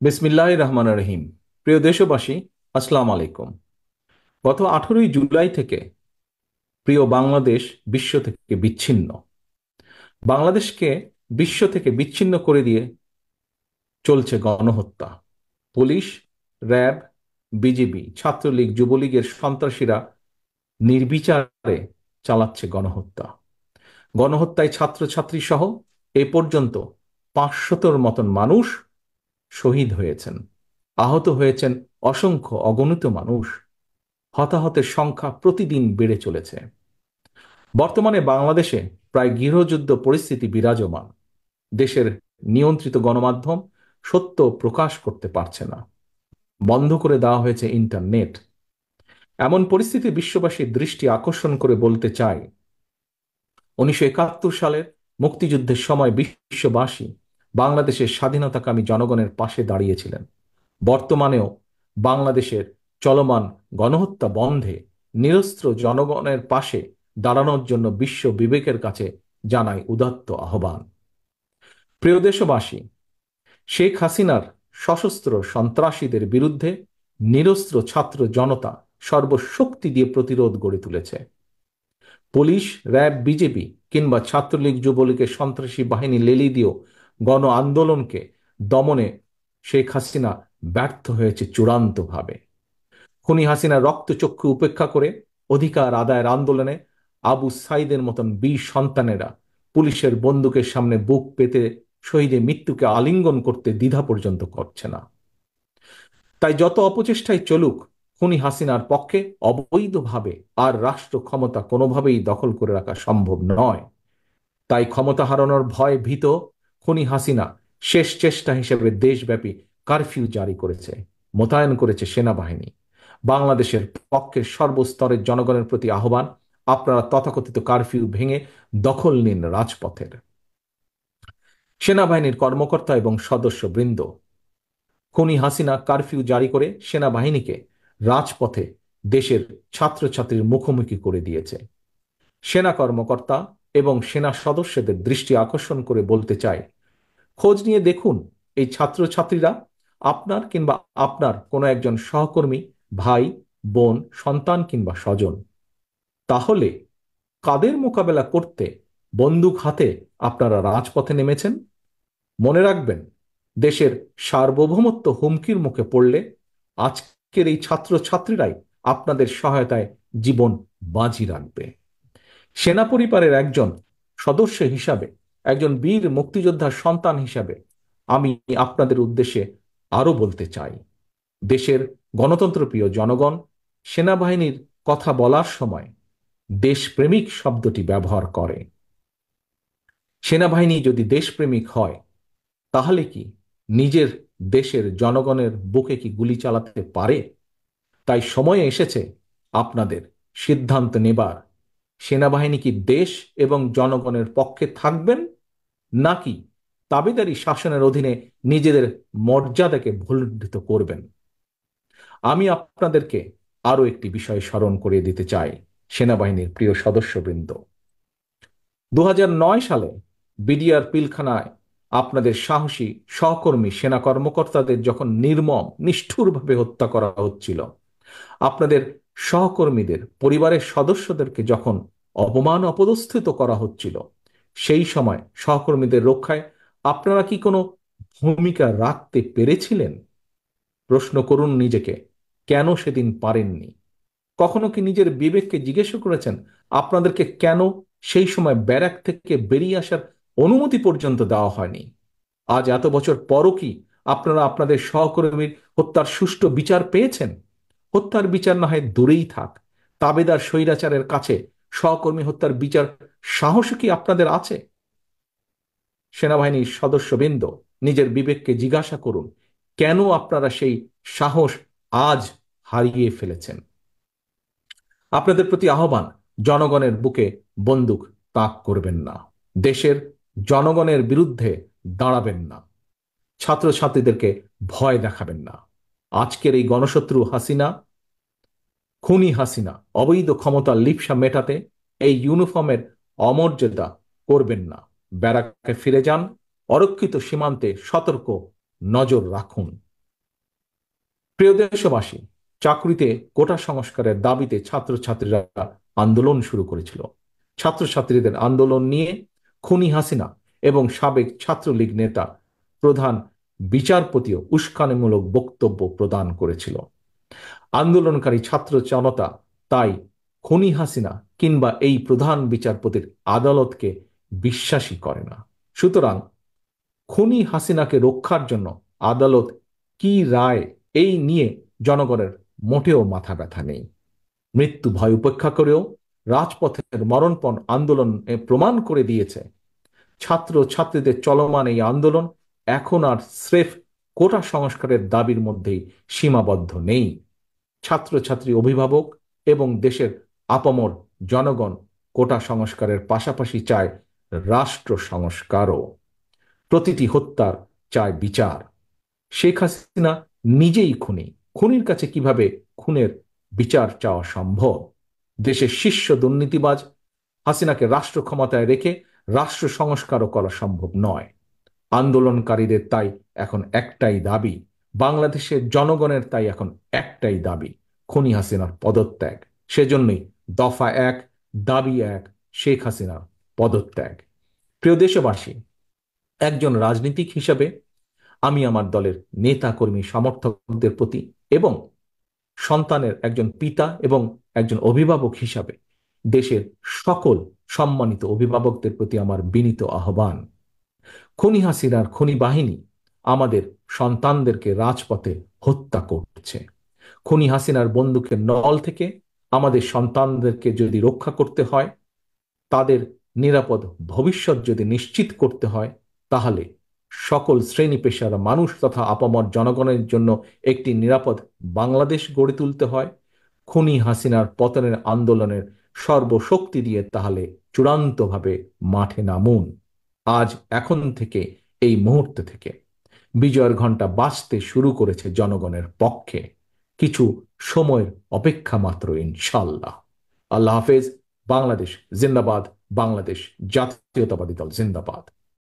বিসমিল্লাহির রহমানির রহিম। প্রিয় দেশবাসী, আসসালামু আলাইকুম। গত 18ই জুলাই থেকে প্রিয় বাংলাদেশ বিশ্ব থেকে বিচ্ছিন্ন। বাংলাদেশকে বিশ্ব থেকে বিচ্ছিন্ন করে দিয়ে চলছে গণহত্যা। পুলিশ, র্যাব, বিজিবি, ছাত্রলীগ, যুবলীগের সন্ত্রাসীরা নির্বিচারে চালাচ্ছে গণহত্যা। গণহত্যায় ছাত্রছাত্রী সহ এ পর্যন্ত 500-র মতন মানুষ শহীদ হয়েছেন, আহত হয়েছেন অসংখ্য অগণিত মানুষ। হতাহতের সংখ্যা প্রতিদিন বেড়ে চলেছে। বর্তমানে বাংলাদেশে প্রায় গৃহযুদ্ধ পরিস্থিতি বিরাজমান। দেশের নিয়ন্ত্রিত গণমাধ্যম সত্য প্রকাশ করতে পারছে না, বন্ধ করে দেওয়া হয়েছে ইন্টারনেট। এমন পরিস্থিতি বিশ্ববাসীর দৃষ্টি আকর্ষণ করে বলতে চাই, 1971 সালের মুক্তিযুদ্ধের সময় বিশ্ববাসী বাংলাদেশের স্বাধীনতাকামী জনগণের পাশে দাঁড়িয়েছিলেন। বর্তমানেও বাংলাদেশের চলমান গণহত্যা বন্ধে নিরস্ত্র জনগণের পাশে দাঁড়ানোর জন্য বিশ্ব বিবেকের কাছে জানাই উদাত্ত আহ্বান। প্রিয় দেশবাসী, শেখ হাসিনার সশস্ত্র সন্ত্রাসীদের বিরুদ্ধে নিরস্ত্র ছাত্র জনতা সর্বশক্তি দিয়ে প্রতিরোধ গড়ে তুলেছে। পুলিশ, র্যাব, বিজেপি কিংবা ছাত্রলীগ, যুবলীগের সন্ত্রাসী বাহিনী লেলি দিয়েও গণ আন্দোলনকে দমনে শেখ হাসিনা ব্যর্থ হয়েছে চূড়ান্তভাবে। খুনি হাসিনার রক্তচক্ষু উপেক্ষা করে অধিকার আদায়ের আন্দোলনে আবু সাইদের মতন বীর সন্তানেরা পুলিশের বন্দুকের সামনে বুক পেতে শহীদের মৃত্যুকে আলিঙ্গন করতে দ্বিধা পর্যন্ত করছে না। তাই যত অপচেষ্টাই চলুক, খুনি হাসিনার পক্ষে অবৈধভাবে আর রাষ্ট্র ক্ষমতা কোনোভাবেই দখল করে রাখা সম্ভব নয়। তাই ক্ষমতা হারানোর ভয় ভীত খুনি হাসিনা শেষ চেষ্টা হিসেবে দেশব্যাপী কারফিউ জারি করেছে, মোতায়েন করেছে সেনাবাহিনী। বাংলাদেশের পক্ষের সর্বস্তরের জনগণের প্রতি আহ্বান, আপনারা তথাকথিত কারফিউ ভেঙে দখল নিন রাজপথের। সেনাবাহিনীর কর্মকর্তা এবং সদস্যবৃন্দ, খুনি হাসিনা কারফিউ জারি করে সেনাবাহিনীকে রাজপথে দেশের ছাত্রছাত্রীর মুখোমুখি করে দিয়েছে। সেনা কর্মকর্তা এবং সেনা সদস্যদের দৃষ্টি আকর্ষণ করে বলতে চাই, খোঁজ নিয়ে দেখুন এই ছাত্রছাত্রীরা আপনার কিংবা আপনার কোনো একজন সহকর্মী, ভাই, বোন, সন্তান কিংবা স্বজন। তাহলে কাদের মোকাবেলা করতে বন্দুক হাতে আপনারা রাজপথে নেমেছেন? মনে রাখবেন, দেশের সার্বভৌমত্ব হুমকির মুখে পড়লে আজকের এই ছাত্রছাত্রীরাই আপনাদের সহায়তায় জীবন বাজি রাখবে। সেনা পরিবারের একজন সদস্য হিসাবে, একজন বীর মুক্তিযোদ্ধার সন্তান হিসাবে আমি আপনাদের উদ্দেশ্যে আরো বলতে চাই, দেশের গণতন্ত্রপ্রিয় জনগণ সেনাবাহিনীর কথা বলার সময় দেশপ্রেমিক শব্দটি ব্যবহার করে। সেনাবাহিনী যদি দেশপ্রেমিক হয়, তাহলে কি নিজের দেশের জনগণের বুকে কি গুলি চালাতে পারে? তাই সময় এসেছে আপনাদের সিদ্ধান্ত নেবার, সেনাবাহিনী কি দেশ এবং জনগণের পক্ষে থাকবেন, নাকি তাবেদারি শাসনের অধীনে নিজেদের মর্যাদাকে ভুলুণ্ঠিত করবেন? আমি আপনাদেরকে আরো একটি বিষয় স্মরণ করিয়ে দিতে চাই, সেনাবাহিনীর প্রিয় সদস্যবৃন্দ। 2009 সালে বিডিআর পিলখানায় আপনাদের সাহসী সহকর্মী সেনা কর্মকর্তাদের যখন নির্মম নিষ্ঠুরভাবে হত্যা করা হচ্ছিল, আপনাদের সহকর্মীদের পরিবারের সদস্যদেরকে যখন অপমান অপদস্থিত করা হচ্ছিল, সেই সময় সহকর্মীদের রক্ষায় আপনারা কি কোনো ভূমিকা রাখতে পেরেছিলেন? প্রশ্ন করুন নিজেকে, কেন সেদিন পারেননি? কখনো কি নিজের বিবেককে জিজ্ঞেস করেছেন আপনাদেরকে কেন সেই সময় ব্যারাক থেকে বেরিয়ে আসার অনুমতি পর্যন্ত দেওয়া হয়নি? আজ এত বছর পরও কি আপনারা আপনাদের সহকর্মীর হত্যার সুষ্ঠু বিচার পেয়েছেন? হত্যার বিচার না হয় দূরেই থাক, তাবেদার স্বৈরাচারের কাছে সহকর্মী হত্যার বিচার সাহস কি আপনাদের আছে? সেনাবাহিনীর সদস্যবৃন্দ, নিজের বিবেককে জিজ্ঞাসা করুন, কেন আপনারা সেই সাহস আজ হারিয়ে ফেলেছেন? আপনাদের প্রতি আহ্বান, জনগণের বুকে বন্দুক তাক করবেন না, দেশের জনগণের বিরুদ্ধে দাঁড়াবেন না, ছাত্রছাত্রীদেরকে ভয় দেখাবেন না। আজকের এই গণশত্রু হাসিনা, খুনি হাসিনা অবৈধ ক্ষমতার লিপ্সা মেটাতে এই ইউনিফর্মের অমর্যাদা করবেন না। ব্যারাকে ফিরে যান, অরক্ষিত সীমান্তে সতর্ক নজর রাখুন। প্রিয় দেশবাসী, চাকরিতে কোটা সংস্কারের দাবিতে ছাত্রছাত্রীরা আন্দোলন শুরু করেছিল। ছাত্রছাত্রীদের আন্দোলন নিয়ে খুনি হাসিনা এবং সাবেক ছাত্রলীগ নেতা প্রধান বিচারপতিও উস্কানিমূলক বক্তব্য প্রদান করেছিল। আন্দোলনকারী ছাত্র জনতা তাই খুনি হাসিনা কিংবা এই প্রধান বিচারপতির আদালতকে বিশ্বাসই করে না। সুতরাং খুনি হাসিনাকে রক্ষার জন্য আদালত কি রায়, এই নিয়ে জনগণের মোটেও মাথা ব্যথা নেই। মৃত্যু ভয় উপেক্ষা করেও রাজপথের মরণপণ আন্দোলন প্রমাণ করে দিয়েছে ছাত্র ছাত্রীদের চলমান এই আন্দোলন এখন আর স্রেফ কোটা সংস্কারের দাবির মধ্যেই সীমাবদ্ধ নেই। ছাত্রছাত্রী, অভিভাবক এবং দেশের আপামর জনগণ কোটা সংস্কারের পাশাপাশি চায় রাষ্ট্র সংস্কারও। প্রতিটি হত্যার চায় বিচার। শেখ হাসিনা নিজেই খুনি, খুনির কাছে কিভাবে খুনের বিচার চাওয়া সম্ভব? দেশের শীর্ষ দুর্নীতিবাজ হাসিনাকে রাষ্ট্র ক্ষমতায় রেখে রাষ্ট্র সংস্কারও করা সম্ভব নয়। আন্দোলনকারীদের তাই এখন একটাই দাবি, বাংলাদেশের জনগণের তাই এখন একটাই দাবি, খুনি হাসিনার পদত্যাগ। সেজন্যই দফা এক, দাবি এক, শেখ হাসিনার পদত্যাগ। প্রিয় দেশবাসী, একজন রাজনীতিক হিসেবে আমি আমার দলের নেতা কর্মী সমর্থকদের প্রতি এবং সন্তানের একজন পিতা এবং একজন অভিভাবক হিসাবে দেশের সকল সম্মানিত অভিভাবকদের প্রতি আমার বিনীত আহ্বান, খুনি হাসিনার খুনি বাহিনী আমাদের সন্তানদেরকে রাজপথে হত্যা করছে। খুনি হাসিনার বন্দুকের নল থেকে আমাদের সন্তানদেরকে যদি রক্ষা করতে হয়, তাদের নিরাপদ ভবিষ্যৎ যদি নিশ্চিত করতে হয়, তাহলে সকল শ্রেণী পেশার মানুষ তথা আপামর জনগণের জন্য একটি নিরাপদ বাংলাদেশ গড়ে তুলতে হয়। খুনি হাসিনার পতনের আন্দোলনের সর্বশক্তি দিয়ে তাহলে চূড়ান্তভাবে মাঠে নামুন। আজ, এখন থেকে, এই মুহূর্ত থেকে বিজয়ের ঘণ্টা বাজতে শুরু করেছে জনগণের পক্ষে। কিছু সময়ের অপেক্ষা মাত্র, ইনশাল্লাহ। আল্লাহ হাফেজ। বাংলাদেশ জিন্দাবাদ। বাংলাদেশ জাতীয়তাবাদী দল জিন্দাবাদ।